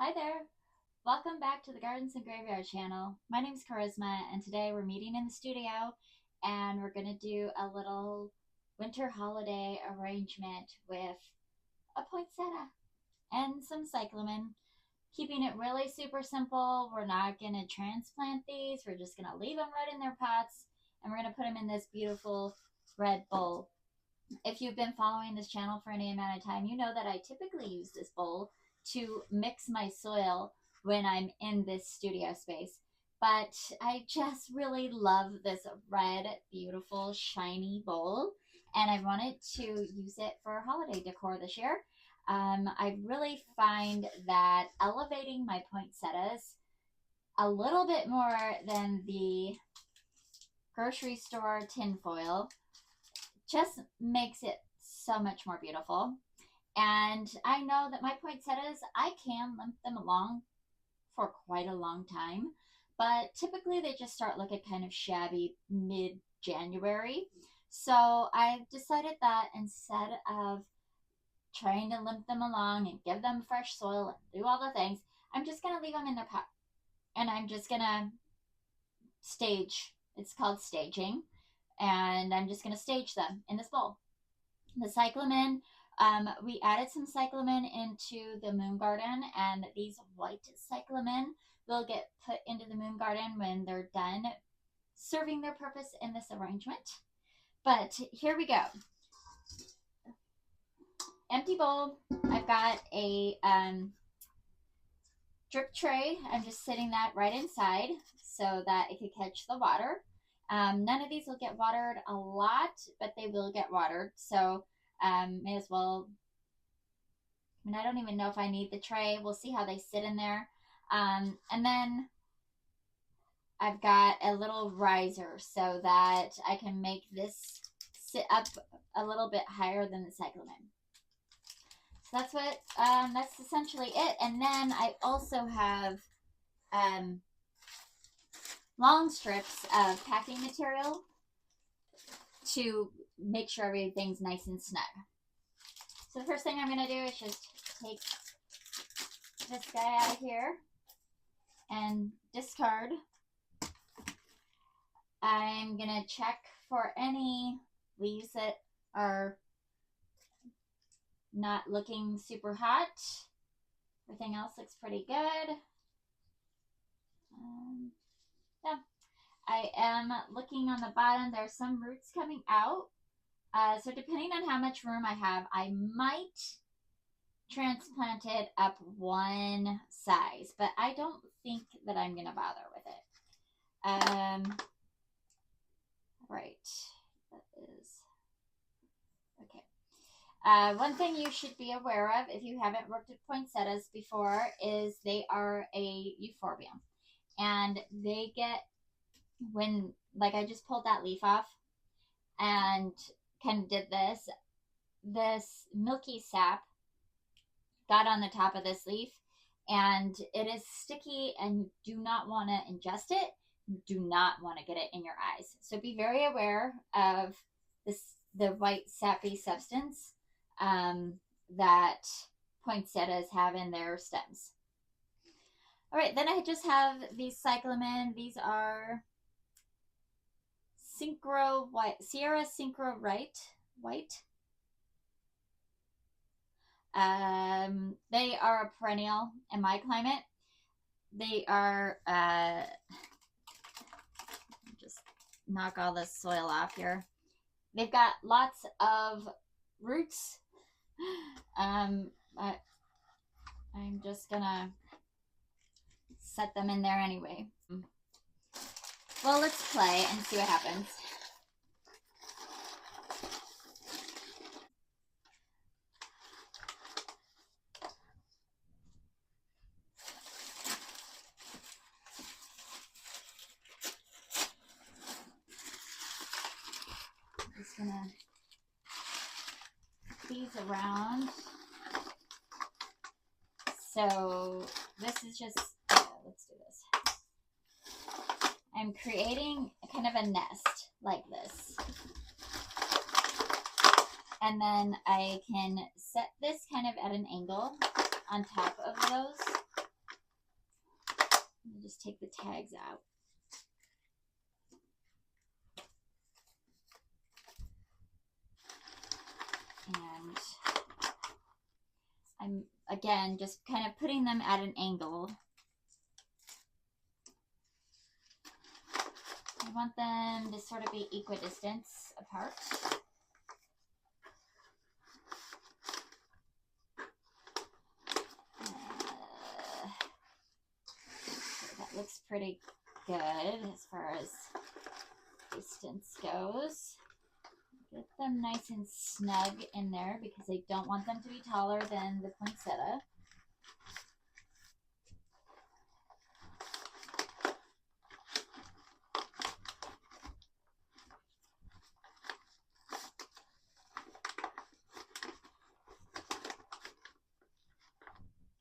Hi there! Welcome back to the Gardens and Graveyard channel. My name's Charisma, and today we're meeting in the studio and we're going to do a little winter holiday arrangement with a poinsettia and some cyclamen. Keeping it really super simple. We're not going to transplant these. We're just going to leave them right in their pots, and we're going to put them in this beautiful red bowl. If you've been following this channel for any amount of time, you know that I typically use this bowl to mix my soil when I'm in this studio space. But I just really love this red, beautiful, shiny bowl, and I wanted to use it for holiday decor this year. I really find that elevating my poinsettias a little bit more than the grocery store tinfoil just makes it so much more beautiful. And I know that my poinsettias, I can limp them along for quite a long time, but typically they just start looking kind of shabby mid-January. So I decided that instead of trying to limp them along and give them fresh soil and do all the things, I'm just going to leave them in their pot. And I'm just going to stage. It's called staging. And I'm just going to stage them in this bowl. The cyclamen, we added some cyclamen into the moon garden, and these white cyclamen will get put into the moon garden when they're done serving their purpose in this arrangement. But here we go. Empty bowl. I've got a drip tray. I'm just sitting that right inside so that it could catch the water. None of these will get watered a lot, but they will get watered. So may as well. I mean, I don't even know if I need the tray. We'll see how they sit in there. And then I've got a little riser so that I can make this sit up a little bit higher than the cyclamen. So that's essentially it. And then I also have long strips of packing material to make sure everything's nice and snug. So the first thing I'm going to do is just take this guy out of here and discard. I'm going to check for any leaves that are not looking super hot. Everything else looks pretty good. Yeah. I am looking on the bottom. There's some roots coming out. So depending on how much room I have, I might transplant it up one size, but I don't think that I'm going to bother with it. Right. That is okay. One thing you should be aware of if you haven't worked with poinsettias before is they are a euphorbia. And they get, when, like I just pulled that leaf off and kind of did this milky sap got on the top of this leaf, and it is sticky, and you do not want to ingest it. You do not want to get it in your eyes. So be very aware of the white sappy substance that poinsettias have in their stems. All right, then I just have these cyclamen. These are Sierra Synchro White. They are a perennial in my climate. They are, just knock all the soil off here. They've got lots of roots. But I'm just gonna set them in there anyway. Well, let's play and see what happens. I'm just gonna put these around. So this is just, let's do this. I'm creating kind of a nest like this. And then I can set this kind of at an angle on top of those. I'll just take the tags out. And I'm, again, just kind of putting them at an angle. I want them to sort of be equidistance apart. That looks pretty good as far as distance goes. Get them nice and snug in there because I don't want them to be taller than the poinsettia.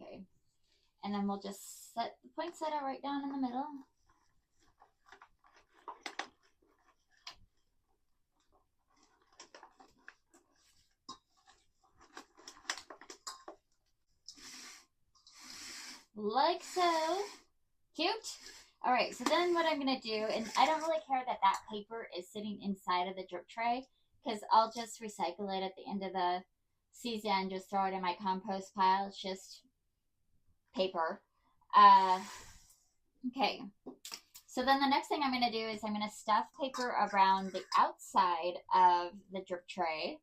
Okay, and then we'll just set the poinsettia right down in the middle. Like so. Cute. All right, so then what I'm going to do, and I don't really care that that paper is sitting inside of the drip tray because I'll just recycle it at the end of the season and just throw it in my compost pile. It's just paper. Okay, so then the next thing I'm going to do is I'm going to stuff paper around the outside of the drip tray.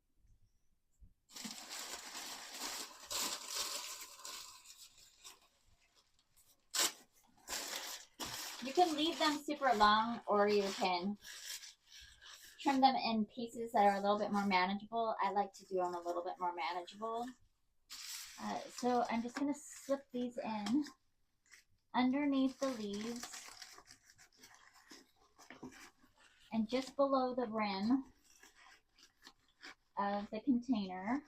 You can leave them super long, or you can trim them in pieces that are a little bit more manageable. I like to do them a little bit more manageable. So I'm just going to slip these in underneath the leaves and just below the rim of the container.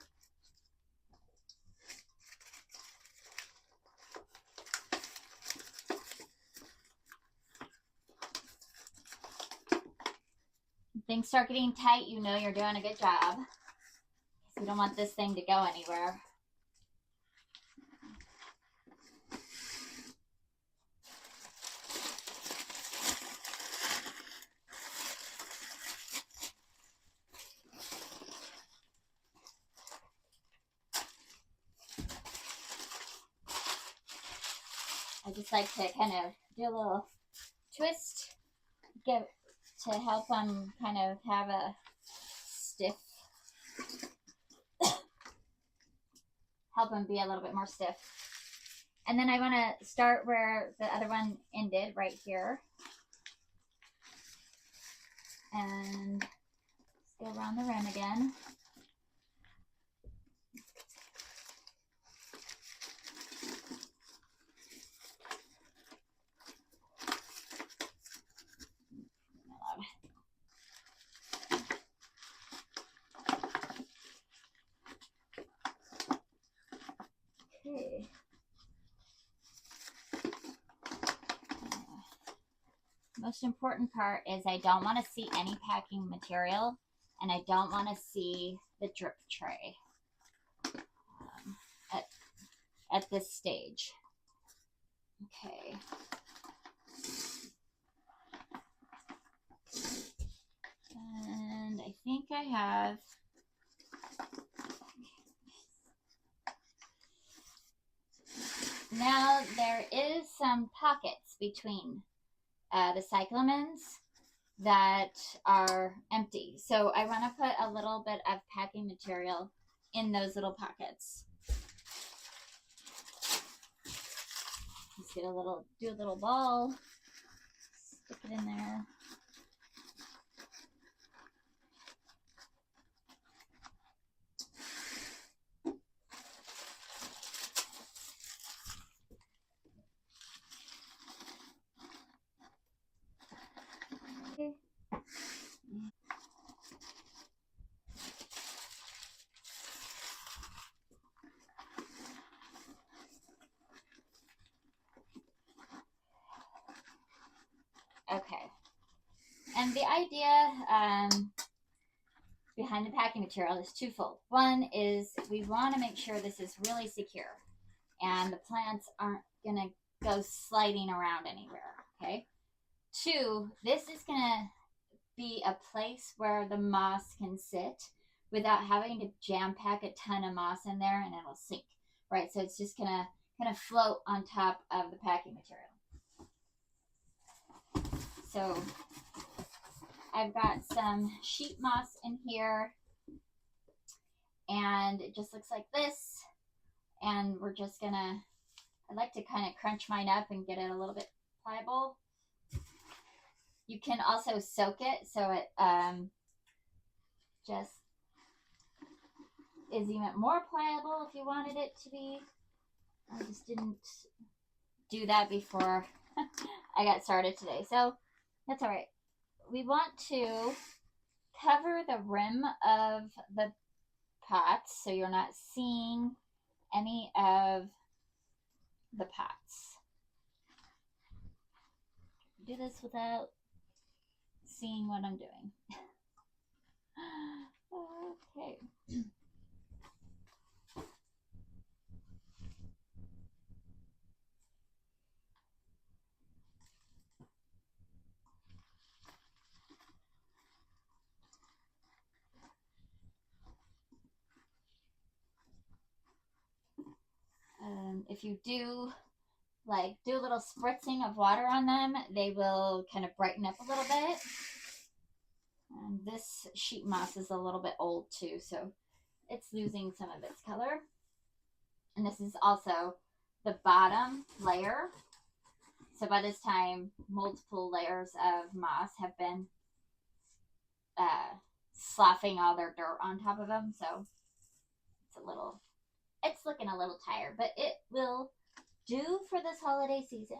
Things start getting tight, you know you're doing a good job. You don't want this thing to go anywhere. I just like to kind of do a little twist, to help them kind of have a stiff, help them be a little bit more stiff. And then I want to start where the other one ended, right here. And just go around the rim again. Okay. Most important part is I don't want to see any packing material, and I don't want to see the drip tray at this stage. Okay. And I think I have now there is some pockets between the cyclamens that are empty. So I want to put a little bit of packing material in those little pockets. Just get a little, do a little ball, stick it in there. Okay. And the idea behind the packing material is twofold. One is we want to make sure this is really secure and the plants aren't going to go sliding around anywhere. Okay. 2, this is going to be a place where the moss can sit without having to jam pack a ton of moss in there and it'll sink, right? So it's just gonna kind of float on top of the packing material. So I've got some sheet moss in here and it just looks like this. And we're just gonna, I like to kind of crunch mine up and get it a little bit pliable. You can also soak it so it just is even more pliable if you wanted it to be. I just didn't do that before I got started today, so that's all right. We want to cover the rim of the pots so you're not seeing any of the pots. Do this without seeing what I'm doing. Okay. If you do do a little spritzing of water on them, they will kind of brighten up a little bit. And this sheet moss is a little bit old too, so it's losing some of its color. And this is also the bottom layer. So by this time, multiple layers of moss have been sloughing all their dirt on top of them. So it's looking a little tired, but it will do for this holiday season.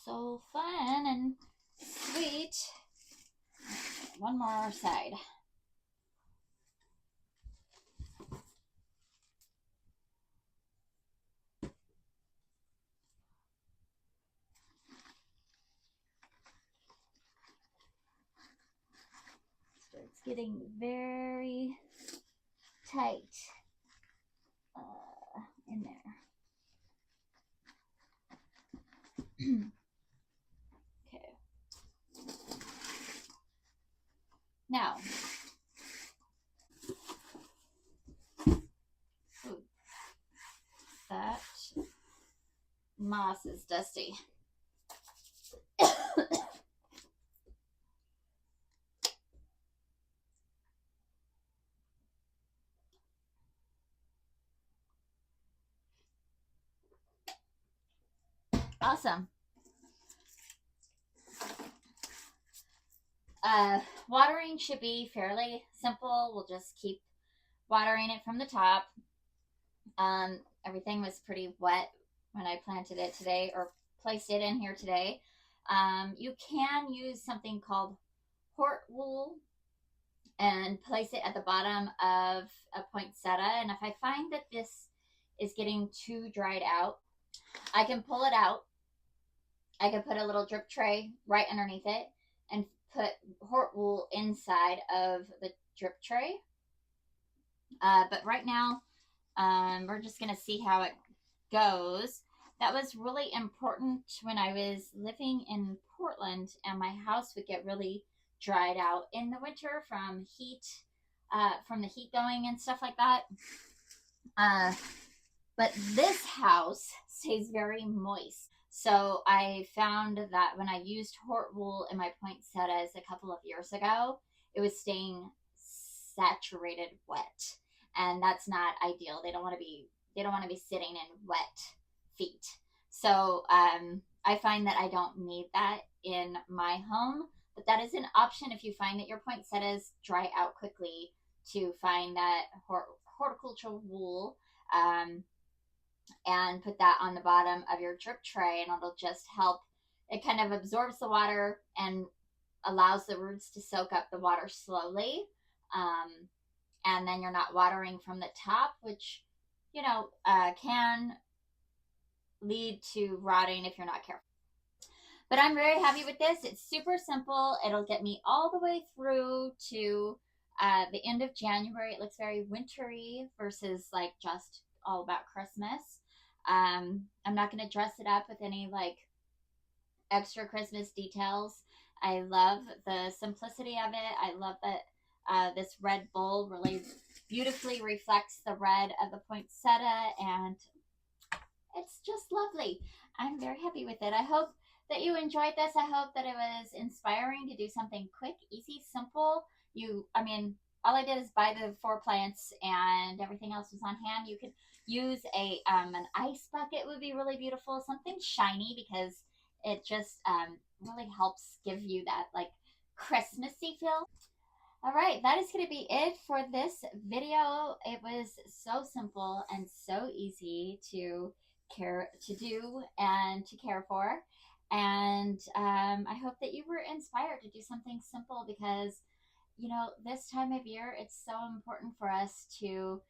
So fun and sweet. One more side. Starts getting very tight in there. Okay. Now, that moss is dusty. Awesome. Watering should be fairly simple. We'll just keep watering it from the top. Everything was pretty wet when I planted it today or placed it in here today. You can use something called hort wool and place it at the bottom of a poinsettia. And if I find that this is getting too dried out, I can pull it out. I can put a little drip tray right underneath it and put hort wool inside of the drip tray. But right now, we're just going to see how it goes. That was really important when I was living in Portland and my house would get really dried out in the winter from the heat going and stuff like that. But this house stays very moist. So I found that when I used hort wool in my poinsettias a couple of years ago, it was staying saturated wet. And that's not ideal. They don't want to be sitting in wet feet. So I find that I don't need that in my home, but that is an option if you find that your poinsettias dry out quickly, to find that horticultural wool and put that on the bottom of your drip tray, and it'll just help. It kind of absorbs the water and allows the roots to soak up the water slowly. And then you're not watering from the top, which, can lead to rotting if you're not careful. But I'm very happy with this. It's super simple. It'll get me all the way through to the end of January. It looks very wintry versus like just all about Christmas. I'm not going to dress it up with any like extra Christmas details. I love the simplicity of it. I love that this red bowl really beautifully reflects the red of the poinsettia, and it's just lovely. I'm very happy with it. I hope that you enjoyed this. I hope that it was inspiring to do something quick, easy, simple. I mean, all I did is buy the 4 plants, and everything else was on hand. You could use an ice bucket would be really beautiful, something shiny because it just really helps give you that like Christmassy feel. All right, that is going to be it for this video. It was so simple and so easy to care to do and to care for. And I hope that you were inspired to do something simple because, this time of year, it's so important for us to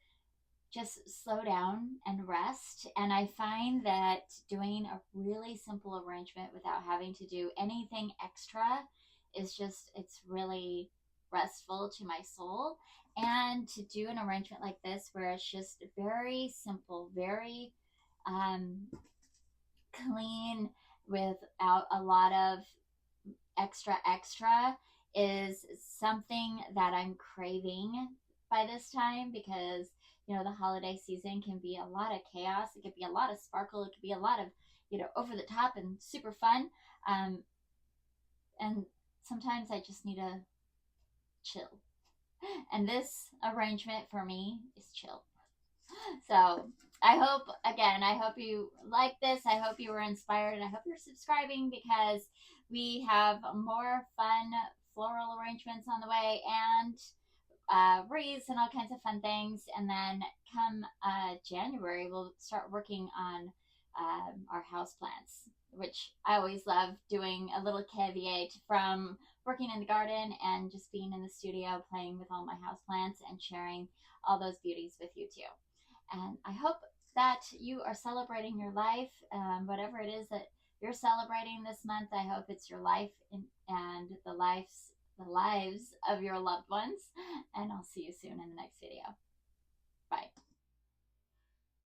just slow down and rest. And I find that doing a really simple arrangement without having to do anything extra is just, it's really restful to my soul. And to do an arrangement like this where it's just very simple, very um, clean, without a lot of extra is something that I'm craving by this time because the holiday season can be a lot of chaos. It could be a lot of sparkle. It could be a lot of over the top and super fun. Um, and sometimes I just need to chill. And this arrangement for me is chill. So I hope you like this. I hope you were inspired, and I hope you're subscribing because we have more fun floral arrangements on the way, and wreaths and all kinds of fun things. And then come January, we'll start working on our house plants, which I always love doing a little caveat from working in the garden and just being in the studio playing with all my house plants and sharing all those beauties with you too. And I hope that you are celebrating your life, whatever it is that you're celebrating this month. I hope it's your life and the lives of your loved ones. And I'll see you soon in the next video.